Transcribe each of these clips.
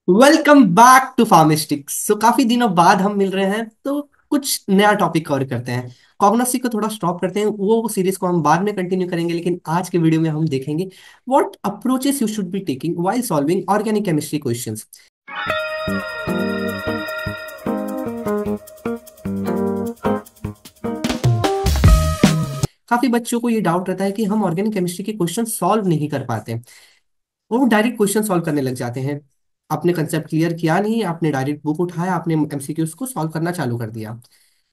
Welcome back to फार्मिस्टिक्स। काफी दिनों बाद हम मिल रहे हैं तो कुछ नया टॉपिक कवर करते हैं। कॉग्नोसी को थोड़ा स्टॉप करते हैं, वो सीरीज को हम बाद में कंटिन्यू करेंगे, लेकिन आज के वीडियो में हम देखेंगे what approaches you should be taking while solving organic chemistry questions. काफी बच्चों को ये डाउट रहता है कि हम ऑर्गेनिक केमिस्ट्री के क्वेश्चन सॉल्व नहीं कर पाते। वो डायरेक्ट क्वेश्चन सॉल्व करने लग जाते हैं। आपने कंसेप्ट क्लियर किया नहीं, आपने डायरेक्ट बुक उठाया, आपने एमसीक्यूज को सॉल्व करना चालू कर दिया।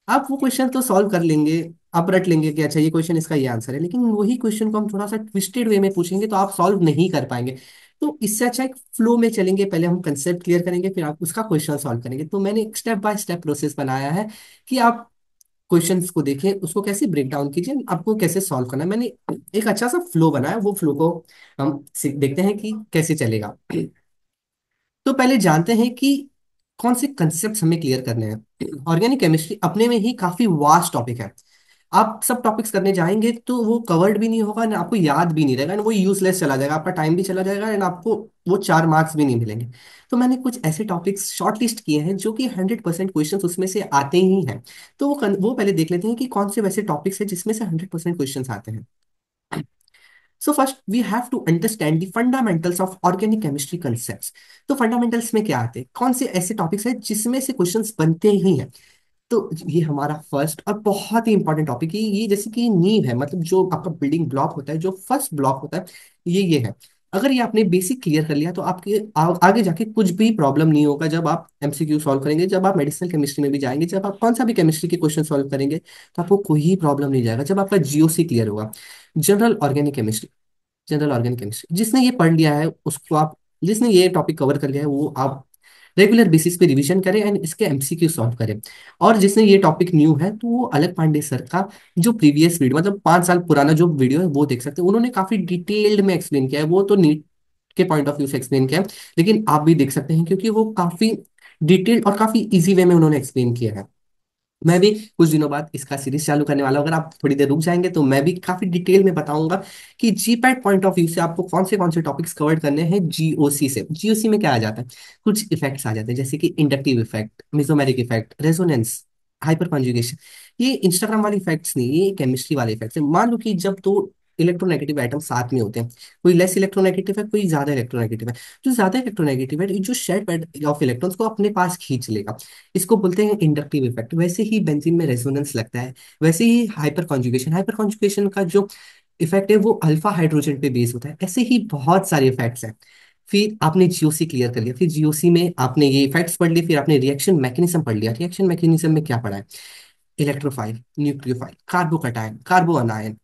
आप वो क्वेश्चन तो सॉल्व कर लेंगे, आप रट लेंगे कि अच्छा ये क्वेश्चन इसका ये आंसर है, लेकिन वही क्वेश्चन को हम थोड़ा सा ट्विस्टेड वे में पूछेंगे तो आप सॉल्व नहीं कर पाएंगे। तो इससे अच्छा एक फ्लो में चलेंगे, पहले हम कंसेप्ट क्लियर करेंगे फिर आप उसका क्वेश्चन सॉल्व करेंगे। तो मैंने एक स्टेप बाय स्टेप प्रोसेस बनाया है कि आप क्वेश्चंस को देखें, उसको कैसे ब्रेक डाउन कीजिए, आपको कैसे सॉल्व करना है। मैंने एक अच्छा सा फ्लो बनाया, वो फ्लो को हम देखते हैं कि कैसे चलेगा। तो पहले जानते हैं कि कौन से कंसेप्ट हमें क्लियर करने हैं। ऑर्गेनिक केमिस्ट्री अपने में ही काफी वास्ट टॉपिक है। आप सब टॉपिक्स करने जाएंगे तो वो कवर्ड भी नहीं होगा, ना आपको याद भी नहीं रहेगा, ना वो यूजलेस चला जाएगा, आपका टाइम भी चला जाएगा एंड आपको वो 4 मार्क्स भी नहीं मिलेंगे। तो मैंने कुछ ऐसे टॉपिक्स शॉर्ट लिस्ट किए हैं जो कि 100% क्वेश्चन उसमें से आते ही हैं। तो वो पहले देख लेते हैं कि कौन से वैसे टॉपिक्स हैं जिसमें से 100% क्वेश्चन आते हैं। So first we have to understand the fundamentals of organic chemistry concepts. तो फंडामेंटल्स में क्या आते हैं, कौन से ऐसे टॉपिक्स हैं जिसमें से क्वेश्चंस बनते ही हैं। तो ये हमारा फर्स्ट और बहुत ही इंपॉर्टेंट टॉपिक है। ये जैसे कि नींव है, मतलब जो आपका बिल्डिंग ब्लॉक होता है, जो फर्स्ट ब्लॉक होता है, ये है। अगर ये आपने बेसिक क्लियर कर लिया तो आपके आगे जाके कुछ भी प्रॉब्लम नहीं होगा। जब आप एमसीक्यू सॉल्व करेंगे, जब आप मेडिसिनल केमिस्ट्री में भी जाएंगे, जब आप कौन सा भी केमिस्ट्री के क्वेश्चन सॉल्व करेंगे, तो आपको कोई ही प्रॉब्लम नहीं जाएगा। जब आपका जीओसी क्लियर होगा, general organic chemistry, general organic chemistry, जिसने ये पढ़ लिया है उसको आप, जिसने ये टॉपिक कवर कर लिया है वो आप रेगुलर बेसिस पे रिवीजन करें एंड इसके एमसीक्यू सॉल्व करें। और जिसने ये टॉपिक न्यू है तो वो अलग पांडे सर का जो प्रीवियस वीडियो, मतलब 5 साल पुराना जो वीडियो है वो देख सकते हैं। उन्होंने काफी डिटेल्ड में एक्सप्लेन किया है, वो तो नीट के पॉइंट ऑफ व्यू से एक्सप्लेन किया है, लेकिन आप भी देख सकते हैं क्योंकि वो काफी डिटेल्ड और काफी इजी वे में उन्होंने एक्सप्लेन किया है। मैं भी कुछ दिनों बाद इसका सीरीज चालू करने वाला हूं। अगर आप थोड़ी देर रुक जाएंगे तो मैं भी काफी डिटेल में बताऊंगा कि जीपैट पॉइंट ऑफ व्यू से आपको कौन से टॉपिक्स कवर करने हैं। जीओसी से, जीओसी में क्या आ जाता है, कुछ इफेक्ट्स आ जाते हैं जैसे कि inductive effect, mesomeric effect, resonance, hyper conjugation. ये इंस्टाग्राम वाले इफेक्ट्स नहीं, ये केमिस्ट्री वाले इफेक्ट्स है। मान लो कि जब दो इलेक्ट्रोनेगेटिव आइटम साथ में होते हैं, कोई लेस इलेक्ट्रोनेगेटिव है, कोई ज्यादा इलेक्ट्रोनेगेटिव है। जो ज्यादा इलेक्ट्रोनेगेटिव है, जो शेड ऑफ इलेक्ट्रॉन्स को अपने पास खींच लेगा, इसको बोलते हैं इंडक्टिव इफेक्ट। वैसे ही बेंजीन में रेजोनेंस लगता है, वैसे ही हाइपर कॉन्जुगेशन का जो इफेक्ट है वो अल्फा हाइड्रोजन पे बेस होता है। ऐसे ही बहुत सारे इफेक्ट्स हैं। फिर आपने जीओसी क्लियर कर लिया, फिर जीओसी में आपने ये इफेक्ट्स पढ़ लिए, फिर आपने रिएक्शन मैकेनिज्म पढ़ लिया। रिएक्शन मैकेनिज्म में क्या पढ़ा है, electrophile, nucleophile, carbocation, carbo anion.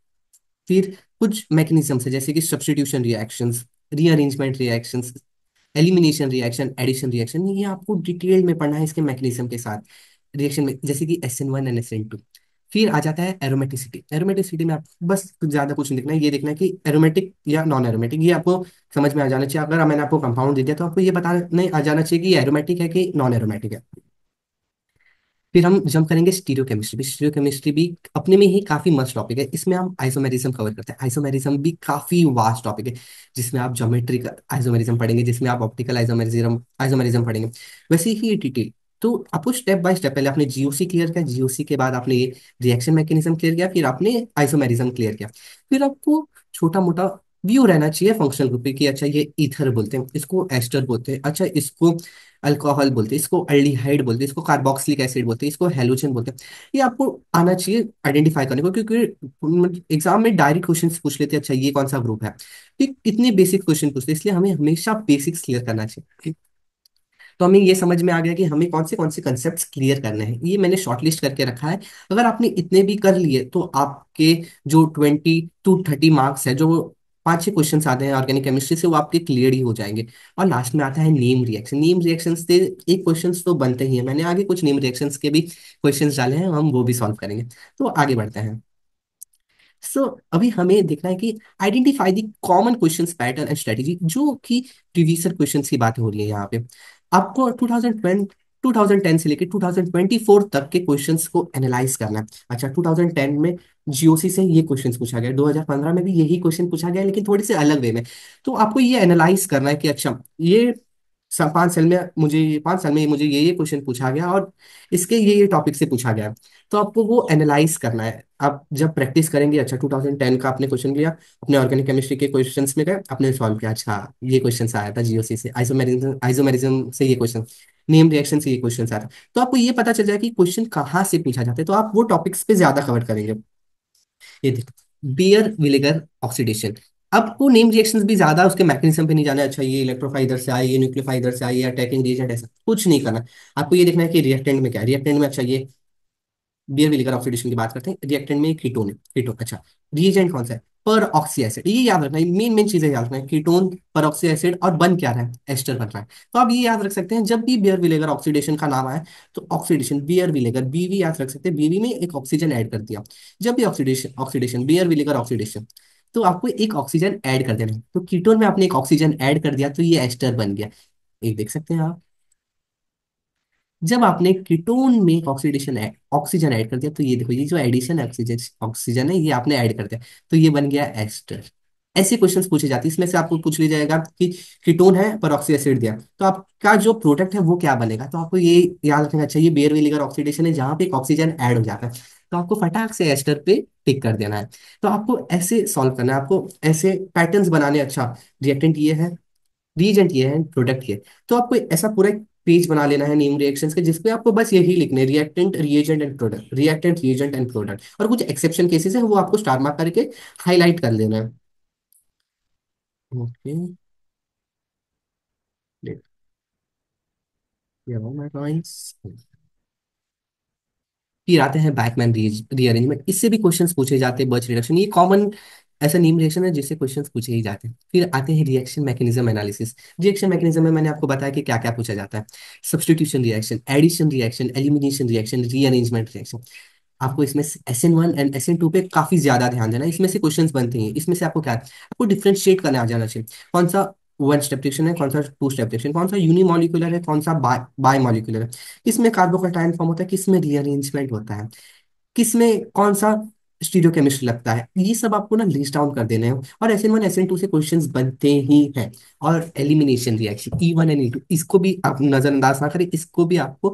फिर कुछ मैकेनिज्म है जैसे कि substitution reactions, rearrangement reactions, elimination reaction, addition reaction, ये आपको डिटेल में पढ़ना है इसके मैकेनिज्म के साथ। रिएक्शन में जैसे कि SN1 एंड SN2। फिर आ जाता है एरोमेटिसिटी। एरोमेटिसिटी में आपको बस ज्यादा कुछ नहीं देखना है, ये देखना है कि एरोमेटिक या नॉन एरोमेटिक, ये आपको समझ में आ जाना चाहिए। अगर मैंने आपको कंपाउंड दे दिया तो आपको ये बताने आ जाना चाहिए कि ये एरोमेटिक है कि नॉन एरोमेटिक है। फिर हम जंप करेंगे स्टीरियो केमिस्ट्री भी। स्टीरियो केमिस्ट्री भी अपने में ही काफी मस्त टॉपिक है। इसमें हम आइसोमेरिज्म कवर करते हैं। आइसोमेरिज्म भी काफी वास्ट टॉपिक है, जिसमें आप ज्योमेट्रिक आइसोमेरिज्म पढ़ेंगे, जिसमें आप ऑप्टिकल आइसोमेरिज्म आइसोमेरिज्म पढ़ेंगे। वैसे ही डिटेल। तो आपको स्टेप बाय स्टेप, पहले आपने जीओसी क्लियर किया, जीओसी के बाद आपने ये रिएक्शन मैकेनिज्म क्लियर किया, फिर आपने आइसोमेरिज्म क्लियर किया। फिर आपको छोटा मोटा व्यू रहना चाहिए फंक्शनल ग्रुप पे कि अच्छा ये ईथर बोलते हैं, इसको एस्टर बोलते हैं, अच्छा इसको अल्कोहल बोलते हैं, इसको अल्डिहाइड बोलते हैं, इसको कार्बोक्सिलिक एसिड बोलते हैं, इसको हेलोजन बोलते हैं। ये आपको आना चाहिए आइडेंटिफाई करने को, क्योंकि एग्जाम में डायरेक्ट क्वेश्चन पूछ लेते हैं अच्छा ये कौन सा ग्रुप है। ये इतने बेसिक क्वेश्चन पूछते हैं, इसलिए हमें हमेशा बेसिक्स क्लियर करना चाहिए। तो हमें ये समझ में आ गया कि हमें कौन से कॉन्सेप्ट्स क्लियर करने हैं, ये मैंने शॉर्टलिस्ट करके रखा है। अगर आपने इतने भी कर लिए तो आपके जो 20 to 30 मार्क्स है, जो 5-6 क्वेश्चन आते हैं ऑर्गेनिक केमिस्ट्री से, वो आपके क्लियर ही हो जाएंगे। और लास्ट में आता है नेम रिएक्शन। नेम रिएक्शन से एक क्वेश्चन तो बनते ही है, मैंने आगे कुछ नेम रिएक्शंस के भी क्वेश्चन डाले हैं, हम वो भी सॉल्व करेंगे। तो आगे बढ़ते हैं। सो अभी हमें देखना है कि identify the common questions pattern and strategy, जो कि प्रीवियस क्वेश्चंस की बात हो रही है यहाँ पे। आपको 2010 से लेकर 2024 तक के क्वेश्चंस को एनालाइज करना है। अच्छा, 2010 में जीओसी से ये क्वेश्चंस पूछा गया, 2015 में भी यही क्वेश्चन पूछा गया, लेकिन थोड़ी से अलग वे में। तो आपको ये एनालाइज करना है कि अच्छा ये 5 साल में मुझे 5 साल में मुझे ये क्वेश्चन पूछा गया और इसके ये टॉपिक से पूछा गया। तो आपको वो एनालाइज करना है। आप जब प्रैक्टिस करेंगे, अच्छा 2010 का आपने क्वेश्चन लिया, अपने ऑर्गेनिक केमिस्ट्री के क्वेश्चंस में गए, आपने सॉल्व किया, अच्छा ये क्वेश्चन आया था जीओसी से, आइसोमेरिज्म से ये क्वेश्चन, नेम रिएक्शन से ये क्वेश्चन आया था। तो आपको ये पता चल जाए कि क्वेश्चन कहाँ से पूछा जाता है, तो आप वो टॉपिक्स पे ज्यादा कवर करेंगे। ये देखो, बियर विनेगर ऑक्सीडेशन, आपको नेम रिएक्शंस भी ज्यादा उसके मैकेनिज्म पे नहीं जाना है, अच्छा ये इलेक्ट्रोफाइडर से आई, ये न्यूक्लियोफाइडर से आई, या अटैकिंग रिएजेंट, ऐसा कुछ नहीं करना। आपको ये देखना है कि रिएक्टेंट में क्या है, रिएक्टेंट में अच्छा ये बियर विनेगर ऑक्सीडेशन की बात करते हैं, रिएक्टेंट में कीटोन है, कीटोन अच्छा, रिएजेंट कौन सा है, पर ऑक्सी एसिड, ये याद रखना है, मेन मेन चीजें याद रखना है, कीटोन, पर ऑक्सी एसिड, और बन क्या रहा है, एस्टर बन रहा है। तो आप ये याद रख सकते हैं, जब भी बियर विनेगर ऑक्सीडेशन का नाम आए तो ऑक्सीडेशन बियर विनेगर, बीवी याद रख सकते हैं, बीवी में एक ऑक्सीजन ऐड कर दिया। जब भी oxidation oxidation beer vinegar oxidation, तो आपको एक ऑक्सीजन ऐड कर देना है, तो कीटोन में आपने एक ऑक्सीजन ऐड कर दिया तो ये एस्टर बन गया। एक देख सकते हैं आप, जब आपने कीटोन में एक ऑक्सीजन ऐड कर दिया, तो ये देखो, ये जो एडिशन है, ऑक्सीजन ऑक्सीजन है, ये आपने ऐड कर दिया, तो ये बन गया एस्टर। ऐसे क्वेश्चंस पूछे जाते हैं, इसमें से आपको पूछ लिया जाएगा कि कीटोन है पर ऑक्सी एसिड दिया, तो आपका जो प्रोडक्ट है वो क्या बनेगा, तो आपको ये याद रखना चाहिए, बेयर विनेगर ऑक्सीडेशन है जहाँ पे एक ऑक्सीजन ऐड हो जाता है, तो आपको फटाक से एस्टर पे टिक कर देना है। तो आपको ऐसे सॉल्व करना है, आपको ऐसे पैटर्न्स बनाने, अच्छा रिएक्टेंट ये है, रीजेंट ये है, प्रोडक्ट ये है। तो आपको ऐसा पूरा एक पेज बना लेना है नेम रिएक्शंस के, जिसपे आपको बस यही लिखने हैं, reactant reagent and product, reactant reagent and product, और कुछ एक्सेप्शन केसेस है वो आपको स्टार मार्क करके हाईलाइट कर लेना है। ओके, फिर आते हैं बैकमैन रीअरेंजमेंट, इससे भी क्वेश्चंस पूछे जाते हैं, बर्च रिडक्शन, ये कॉमन ऐसा नीम रिएक्शन है जिससे क्वेश्चंस पूछे ही जाते हैं। फिर आते हैं reaction mechanism analysis. Reaction mechanism में मैंने आपको बताया कि क्या क्या पूछा जाता है, substitution reaction, addition reaction, elimination reaction, rearrangement reaction. आपको इसमें SN1 एंड SN2 पे काफी ज्यादा ध्यान देना है, इसमें से क्वेश्चंस बनते हैं, इसमें से आपको क्या है, आपको डिफ्रेंशिएट करने आ जाना चाहिए, कौन सा वन स्टेप रिएक्शन है, कौन सा टू स्टेप रिएक्शन, कौन सा यूनिमोलिकुलर है, कौन सा बाय मॉलिक्यूलर है, किसमें कार्बोकैटायन फॉर्म होता है, किसमें रीअरेंजमेंट होता है, किसमें कौन सा स्टीरियोकेमिस्ट्री लगता है, ये सब आपको ना लिस्ट डाउन कर देने हैं। और SN1 SN2 से क्वेश्चंस बनते ही हैं। और elimination reaction E1 and E2, इसको भी आप नजरअंदाज ना करें, इसको भी आपको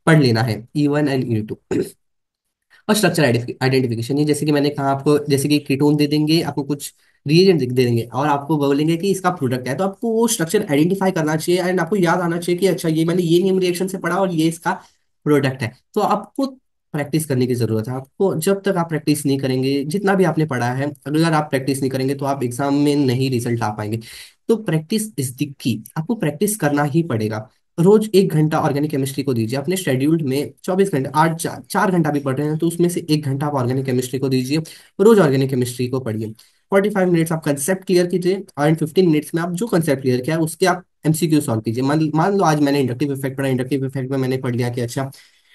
पढ़ लेना है, E1 एंड E2। और स्ट्रक्चर आइडेंटिफिकेशन, ये जैसे कि मैंने कहा आपको, जैसे कि कीटोन दे देंगे आपको, कुछ रिएजेंट दे देंगे और आपको बोलेंगे कि इसका प्रोडक्ट है, तो आपको वो स्ट्रक्चर आइडेंटिफाई करना चाहिए, एंड आपको याद आना चाहिए कि अच्छा ये मैंने ये नेम रिएक्शन से पढ़ा और ये इसका प्रोडक्ट है। तो आपको प्रैक्टिस करने की जरूरत है, आपको जब तक आप प्रैक्टिस नहीं करेंगे, जितना भी आपने पढ़ा है, अगर आप प्रैक्टिस नहीं करेंगे तो आप एग्जाम में नहीं रिजल्ट आ पाएंगे। तो प्रैक्टिस इज द की, आपको प्रैक्टिस करना ही पड़ेगा। रोज 1 घंटा ऑर्गेनिक केमिस्ट्री को दीजिए, अपने शेड्यूल्ड में 24 घंटे, 8 4 घंटा भी पढ़ रहे हैं तो उसमें से 1 घंटा आप ऑर्गेनिक केमिस्ट्री को दीजिए। रोज ऑर्गेनिक केमिस्ट्री को पढ़िए, 45 मिनट्स आप कंसेप्ट क्लियर कीजिए, और 15 मिनट्स में आप जो कंसेप्ट क्लियर किया है उसके आप MCQ सॉल्व कीजिए। मान लो आज मैंने इंडक्टिव इफेक्ट पढ़ा, इंडक्टिव इफेक्ट में मैंने पढ़ लिया कि अच्छा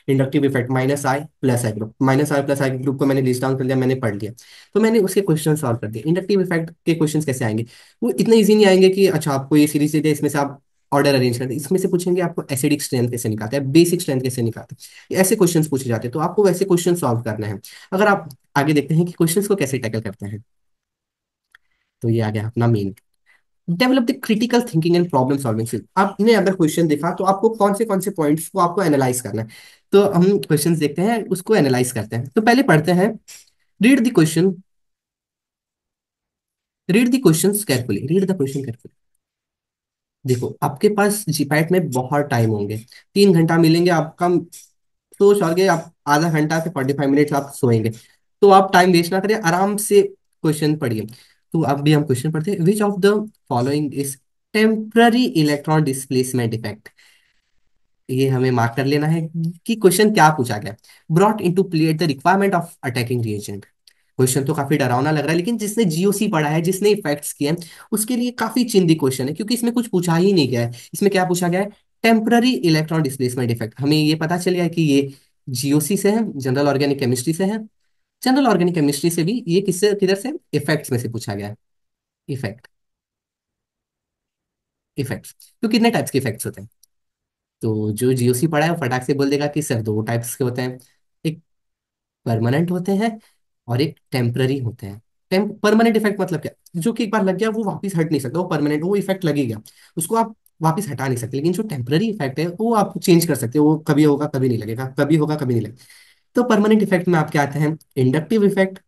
इंडक्टिव इफेक्ट माइनस आई प्लस आई ग्रुप को मैंने लिस्ट डाउन कर लिया, मैंने पढ़ लिया, तो मैंने उसके क्वेश्चन सॉल्व कर दिए। इंडक्टिव इफेक्ट के क्वेश्चन कैसे आएंगे, वो इतने इजी नहीं आएंगे कि अच्छा आपको ये सीरीज दे दे, इसमें से आप ऑर्डर अरेंज करते हैं, इसमें से पूछेंगे आपको एसिडिक स्ट्रेंथ कैसे निकालते हैं, बेसिक स्ट्रेंथ कैसे निकालते हैं, ऐसे क्वेश्चंस पूछे जाते हैं, तो आपको वैसे क्वेश्चन सॉल्व करने हैं। अगर आप आगे देखते हैं कि क्वेश्चंस को कैसे टैकल करते हैं, तो ये आ गया अपना main, develop the critical thinking and problem solving skill. आपने अगर क्वेश्चन देखा तो आपको कौन से पॉइंट्स को आपको एनालाइज करना है, तो हम क्वेश्चंस देखते हैं, उसको एनालाइज करते हैं। तो पहले पढ़ते हैं, read the question, read the questions carefully, read the question carefully. देखो आपके पास जीपैट में बहुत टाइम होंगे, 3 घंटा मिलेंगे आपका, सोच और आप आधा घंटा से 45 मिनट्स आप सोएंगे, तो आप टाइम वेस्ट ना करें, आराम से क्वेश्चन पढ़िए। तो अब भी हम क्वेश्चन पढ़ते हैं, which of the following is temporary electron displacement effect, ये हमें मार्क कर लेना है कि क्वेश्चन क्या पूछा गया। Brought into play the requirement of attacking reagent, question तो काफी डरावना लग रहा है, लेकिन जिसने GOC पढ़ा है, जिसने इफेक्ट्स किए हैं, उसके लिए काफी चिंदी क्वेश्चन है, क्योंकि इसमें कुछ पूछा ही नहीं गया है। इसमें क्या पूछा गया है, टेम्पररी इलेक्ट्रॉन डिस्प्लेसमेंट इफेक्ट, हमें ये पता चल गया कि ये GOC से है, जनरल ऑर्गेनिक केमिस्ट्री से है। जनरल ऑर्गेनिक केमिस्ट्री से भी ये किससे, किधर से, इफेक्ट्स में से पूछा गया है। इफेक्ट, इफेक्ट्स, तो कितने टाइप्स के इफेक्ट्स होते हैं, तो जो GOC पढ़ा है वो फटाक से बोल देगा कि सर 2 टाइप्स के होते हैं, एक परमानेंट होते हैं और एक टेम्पररी होते हैं। परमानेंट इफेक्ट मतलब क्या, जो कि एक बार लग गया वो वापस हट नहीं सकता, वो परमानेंट, वो इफेक्ट लगेगा, उसको आप वापस हटा नहीं सकते, लेकिन जो टेम्पररी इफेक्ट है वो आप चेंज कर सकते हो, वो कभी होगा कभी नहीं लगेगा, कभी होगा कभी नहीं लगेगा। तो परमानेंट इफेक्ट में आपके आते हैं इंडक्टिव इफेक्ट,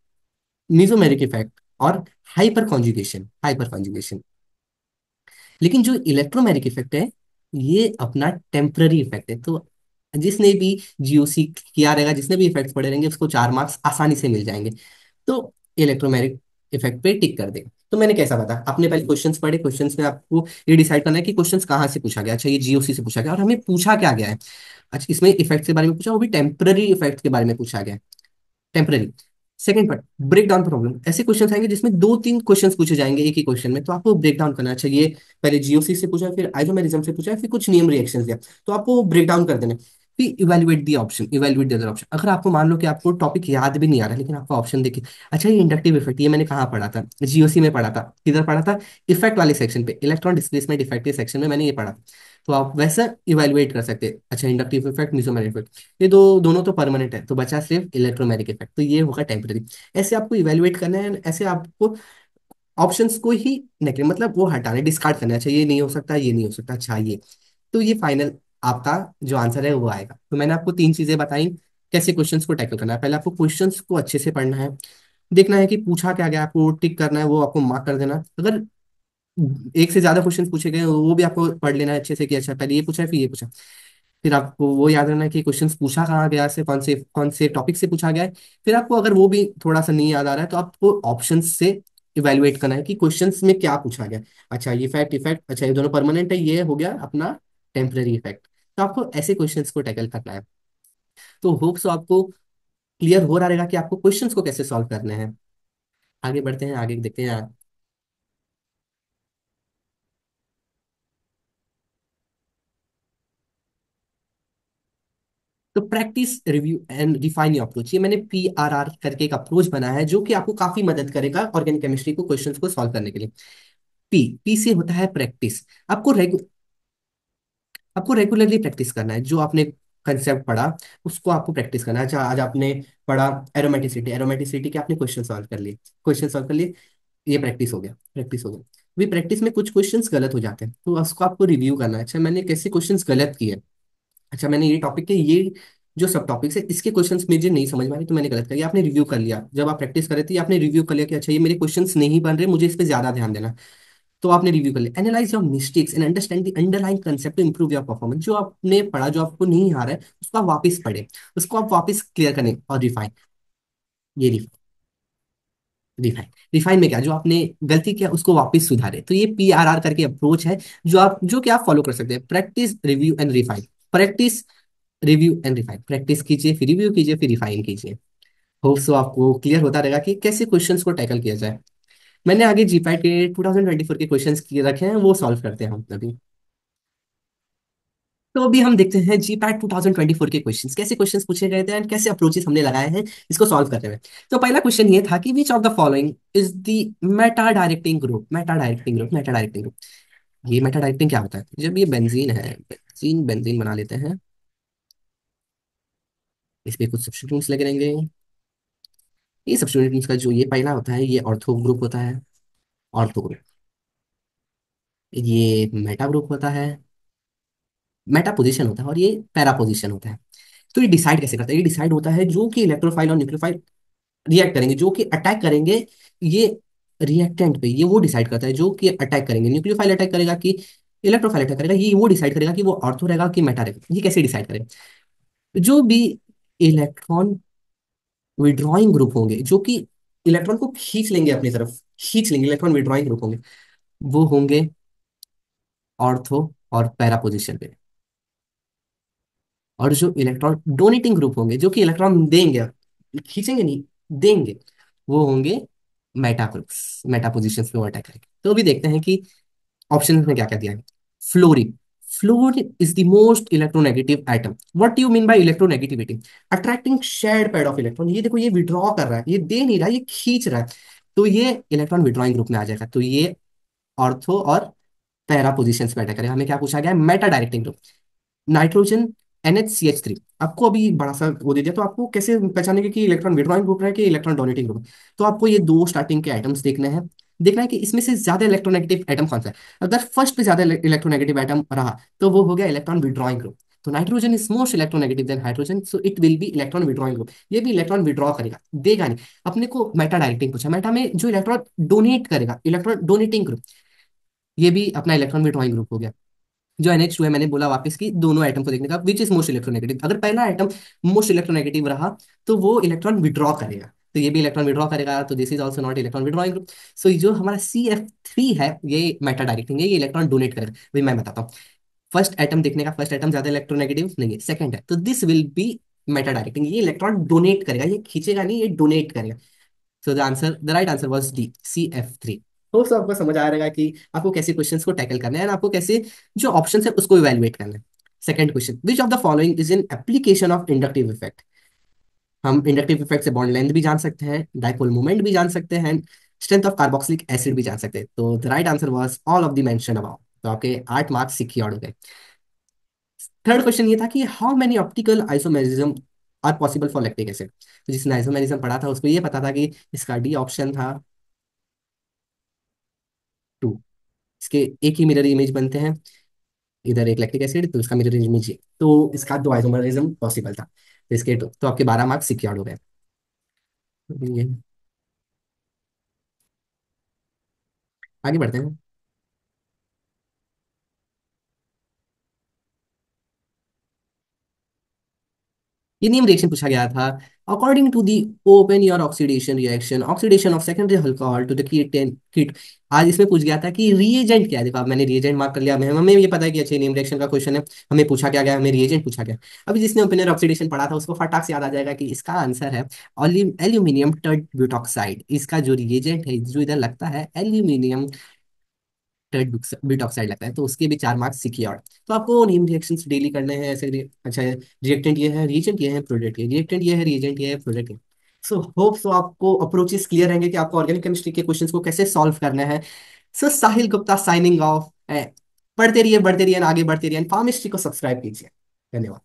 मीजोमेरिक इफेक्ट और हाइपर कॉन्जुगेशन। लेकिन जो इलेक्ट्रोमैग्नेटिक इफेक्ट है ये अपना टेम्पररी इफेक्ट है। तो जिसने भी जीओसी किया रहेगा, जिसने भी इफेक्ट पड़े रहेंगे, उसको 4 मार्क्स आसानी से मिल जाएंगे। तो इलेक्ट्रोमैग्नेटिक इफेक्ट पे टिक कर देगा। तो मैंने कैसा बताया, आपने पहले क्वेश्चंस पढ़े, क्वेश्चंस में आपको ये डिसाइड करना है कि क्वेश्चंस कहाँ से पूछा गया। अच्छा, ये जीओसी से पूछा गया और हमें पूछा क्या गया है। अच्छा, इसमें इफेक्ट के बारे में पूछा, वो भी टेम्पररी इफेक्ट के बारे में पूछा गया है, temporary. Second part, break down problem. ऐसे क्वेश्चन आएंगे जिसमें 2-3 क्वेश्चन पूछे जाएंगे एक ही क्वेश्चन में, तो आपको ब्रेक डाउन करना चाहिए। पहले जीओसी से पूछा, फिर आइसोमेरिज्म से पूछा, फिर कुछ नियम रिएक्शंस दिया, तो आपको ब्रेक डाउन कर देना है। फिर evaluate the option, evaluate the other option. अगर आपको मान लो कि आपको टॉपिक याद भी नहीं आ रहा, लेकिन आपका ऑप्शन देखिए, अच्छा ये इंडक्टिव इफेक्ट, ये मैंने कहाँ पढ़ा था, जीओसी में पढ़ा था। किधर पढ़ा था, इफेक्ट वाले सेक्शन पे, इलेक्ट्रॉन डिस्प्लेसमेंट इफेक्ट के सेक्शन में मैंने ये पढ़ा। तो आप वैसा इवेल्युएट कर सकते हैं। अच्छा, इंडक्टिव इफेक्ट, मेसोमेरिक इफेक्ट, ये दोनों तो परमानेंट है, तो बचा सिर्फ इलेक्ट्रोमैग्नेटिक इफेक्ट, तो ये होगा टेम्पररी। ऐसे आपको इवेल्युएट करना है, ऐसे आपको ऑप्शंस को ही निकले, मतलब वो हटाने, डिस्कार्ड करना चाहिए, ये नहीं हो सकता, ये नहीं हो सकता, अच्छा ये। तो ये फाइनल आपका जो आंसर है वो आएगा। तो मैंने आपको 3 चीजें बताई कैसे क्वेश्चंस को टैकल करना है। पहले आपको क्वेश्चंस को अच्छे से पढ़ना है, देखना है कि पूछा क्या गया, आपको टिक करना है, वो आपको मार्क कर देना। अगर एक से ज्यादा क्वेश्चन पूछे गए वो भी आपको पढ़ लेना है अच्छे से, कि अच्छा पहले ये पूछा है फिर ये पूछा। फिर आपको वो याद रहना है कि क्वेश्चंस पूछा कहाँ गया से, कौन से टॉपिक से पूछा गया है। फिर आपको अगर वो भी थोड़ा सा नहीं याद आ रहा है, तो आपको ऑप्शन से इवेलुएट करना है कि क्वेश्चंस में क्या पूछा गया। अच्छा, ये इफेक्ट इफेक्ट, अच्छा ये दोनों परमानेंट है, ये हो गया अपना टेम्पररी इफेक्ट। तो आपको ऐसे क्वेश्चंस को टैकल करना है। तो होप सो आपको क्लियर हो रहा रहेगा कि आपको क्वेश्चंस को कैसे सॉल्व करने हैं। आगे बढ़ते हैं, आगे देखते हैं। तो practice, review and refine your approach, ये मैंने PRR करके एक अप्रोच बना है जो कि आपको काफी मदद करेगा ऑर्गेनिक केमिस्ट्री को क्वेश्चंस को सॉल्व करने के लिए। पी पी से होता है प्रैक्टिस। आपको आपको रेगुलरली प्रैक्टिस करना है, जो आपने कंसेप्ट पढ़ा उसको आपको प्रैक्टिस करना है। अच्छा, आज आपने पढ़ा एरोमेटिसिटी, एरोमेटिसिटी के आपने क्वेश्चन सॉल्व कर लिए, क्वेश्चन सॉल्व कर लिए, ये प्रैक्टिस हो गया, प्रैक्टिस हो गया। भी प्रैक्टिस में कुछ क्वेश्चंस गलत हो जाते हैं, तो उसको आपको रिव्यू करना है। अच्छा, मैंने कैसे क्वेश्चंस गलत किए, अच्छा मैंने ये टॉपिक के ये जो सब टॉपिक्स है इसके क्वेश्चंस मुझे नहीं समझ में आ रही, तो मैंने गलत किया। ये आपने रिव्यू कर लिया, जब आप प्रैक्टिस कर रहे थे आपने रिव्यू कर लिया कि अच्छा ये मेरे क्वेश्चंस नहीं बन रहे, मुझे इस पे ज्यादा ध्यान देना। तो आपने रिव्यू कर लिया। Analyse your mistakes and understand the underlying concept to improve your performance. जो आपने पढ़ा, जो आपको नहीं आ रहा है, उसको आप वापस पढ़े, उसको आप वापस क्लियर करें और रिफाइन। ये रिफाइन रिफाइन में क्या, जो आपने गलती किया उसको वापस सुधारे। तो ये PRR करके अप्रोच है, जो कि आप फॉलो कर सकते हैं। Practice, review and refine. Practice, review and refine, practice कीजिए, फिर रिव्यू कीजिए, फिर रिफाइन कीजिए। होप सो आपको क्लियर होता रहेगा कि कैसे क्वेश्चंस को टैकल किया जाए। मैंने आगे जीपैट के 2024 के क्वेश्चंस किए रखे हैं, वो सॉल्व करते हैं हम अभी। तो अभी हम देखते हैं जीपैट 2024 के क्वेश्चंस, कैसे क्वेश्चंस पूछे गए थे एंड कैसे अप्रोचेस हमने लगाए हैं इसको सॉल्व करने में। तो पहला क्वेश्चन ये था कि which of the following is the Meta directing group. Meta directing group, Meta directing group, ये मेटा डायरेक्टिंग क्या होता है। जब ये बेंजीन है, बेंजीन बेंजीन बना लेते हैं, इस पे कुछ सब्स्टिट्यूट्स लगे रहेंगे। ये सब्स्टिट्यूट्स का जो ये पहला होता है ये ऑर्थो ग्रुप होता है, ऑर्थो ग्रुप। ये मेटा ग्रुप होता है, मेटा पोजीशन होता है, और ये पैरा पोजीशन होता है। तो ये डिसाइड कैसे करता है, ये डिसाइड होता है जो कि इलेक्ट्रोफाइल और न्यूक्लियोफाइल रिएक्ट करेंगे, जो कि अटैक करेंगे, ये रिएक्टेंट पे, ये वो डिसाइड करता है जो कि अटैक करेंगे। न्यूक्लियोफाइल अटैक करेगा कि इलेक्ट्रोफाइल अटैक करेगा, ये वो डिसाइड करेगा कि वो ऑर्थो रहेगा कि मेटा रहेगा। ये कैसे डिसाइड करेगा, जो भी इलेक्ट्रॉन विड्रॉइंग ग्रुप होंगे, जो कि इलेक्ट्रॉन को खींच लेंगे अपनी तरफ, खींच लेंगे, इलेक्ट्रॉन विड्रॉइंग ग्रुप होंगे, वो होंगे ऑर्थो और पैरा पोजिशन पे। और जो इलेक्ट्रॉन डोनेटिंग ग्रुप होंगे, जो कि इलेक्ट्रॉन देंगे, खींचेंगे नहीं, देंगे, वो होंगे मेटा ग्रुप्स, मेटा पोजिशन पे वो अटैक करेंगे। तो अभी देखते हैं कि ऑप्शन में क्या क्या दिया है। Fluorine, fluorine is the most electronegative atom. What you mean by electronegativity, attracting shared pair of electron. ये देखो, ये विड्रॉ कर रहा है, ये दे नहीं रहा, ये खींच रहा है, तो ये इलेक्ट्रॉन विड्रॉइंग ग्रुप में आ जाएगा। तो ये ऑर्थो और पैरा पोजिशन पे अटैक करेगा। हमें क्या पूछा गया, Meta directing group. Nitrogen NH CH3, आपको अभी बड़ा सा वो दे दिया, तो आपको कैसे पहचानेंगे कि इलेक्ट्रॉन विड्रॉइंग ग्रुप है कि इलेक्ट्रॉन डोनेटिंग ग्रुप है। तो आपको ये दो स्टार्टिंग के आइटम्स देखने हैं, देखना है कि इसमें से ज्यादा इलेक्ट्रोनेगेटिव एटम कौन सा है। अगर फर्स्ट पे ज्यादा इलेक्ट्रोनेगेटिव एटम रहा तो वो हो गया इलेक्ट्रॉन विड्रॉइंग ग्रुप। तो nitrogen is most electronegative than hydrogen, so it will be electron withdrawing group. ये भी इलेक्ट्रॉन विड्रॉ करेगा, देगा नहीं। अपने को मेटा डायरेक्टिंग पूछा, मेटा में जो इलेक्ट्रॉन डोनेट करेगा, इलेक्ट्रॉन डोनेटिंग ग्रुप, ये भी अपना इलेक्ट्रॉन विड्रॉइंग ग्रुप हो गया। जो NH2 है, मैंने बोला वापस की दोनों एटम को देखने का विच इज मोस्ट इलेक्ट्रोनेगेटिव। अगर पहला एटम मोस्ट इलेक्ट्रोनेगेटिव रहा तो वो इलेक्ट्रॉन विड्रॉ करेगा, तो ये भी इलेक्ट्रॉन विड्रॉ करेगा, तो this is also not electron withdrawing group. So जो हमारा CF3 है, ये मेटा डायरेक्टिंग है, ये इलेक्ट्रॉन डोनेट करेगा। भाई मैं बताता हूँ, फर्स्ट एटम देखने का, फर्स्ट एटम ज्यादा इलेक्ट्रोनेगेटिव नहीं है, सेकंड है, तो this will be Meta directing, ये इलेक्ट्रॉन डोनेट करेगा, ये खींचेगा नहीं, ये डोनेट करेगा। So the right answer was D, CF3। Hope so आपको समझ आ रहेगा कि आपको कैसे क्वेश्चंस को टैकल करना है और आपको कैसे जो ऑप्शन है उसको इवेलुएट करना है। Second question, which of the following is in application of inductive effect. हम इंडक्टिव इफेक्ट से बॉन्ड लेंथ भी जान सकते हैं, डाइपोल मोमेंट भी जान सकते हैं, स्ट्रेंथ ऑफ कार्बोक्सिलिक एसिड भी जान सकते हैं। तो the right answer was all of the mention about. तो आपके 8 मार्क्स सिक्योर्ड हो गए। थर्ड क्वेश्चन ये था कि how many optical isomerism are possible for lactic acid. तो जिसने आइसोमेरिज्म पढ़ा था उसको ये पता था कि इसका डी ऑप्शन था 2। इसके एक ही मिरर इमेज बनते हैं, इधर एक लैक्टिक एसिड तो इसका मिरर इमेज ये, तो इसका दो आइसोमरिज्म पॉसिबल था। तो इसके तो आपके 12 मार्क्स सिक्योर्ड हो गए। ये आगे बढ़ते हैं। ये नेम रिएक्शन पूछा गया था। According to the open your oxidation reaction, oxidation of secondary alcohol to the ketone कीट। आज इसमें पूछ गया था कि रिएजेंट क्या है। देखो अब मैंने रिएजेंट मार्क कर लिया, हमें ये पता है कि अच्छे नेम रिएक्शन का क्वेश्चन है, हमें पूछा क्या गया, हमें रिएजेंट पूछा गया। अभी जिसने ओपन ऑक्सीडेशन पढ़ा था उसको फटाक से याद आ जाएगा कि इसका आंसर है एल्यूमिनियम टर्ड ब्यूटॉक्साइड। इसका जो रिएजेंट है जो इधर लगता है एल्यूमिनियम टर्ड ब्यूटॉक्साइड लगता है, तो उसके भी 4 मार्क्स सिक्योर्ड। तो आपको नेम रिएक्शंस डेली करने हैं ऐसे अच्छा रिएक्टेंट ये है, रिएजेंट ये है, प्रोडक्ट ये, रिएक्टेंट ये है, रिएजेंट ये है, प्रोडक्ट ये। सो होप सो आपको अप्रोचेस क्लियर रहेंगे कि आपको ऑर्गेनिक केमिस्ट्री के क्वेश्चंस को कैसे सॉल्व करना है। सो साहिल गुप्ता साइनिंग ऑफ। पढ़ते रहिए, बढ़ते रहिए, आगे बढ़ते रहिए, फार्मिस्ट्री को सब्सक्राइब कीजिए। धन्यवाद।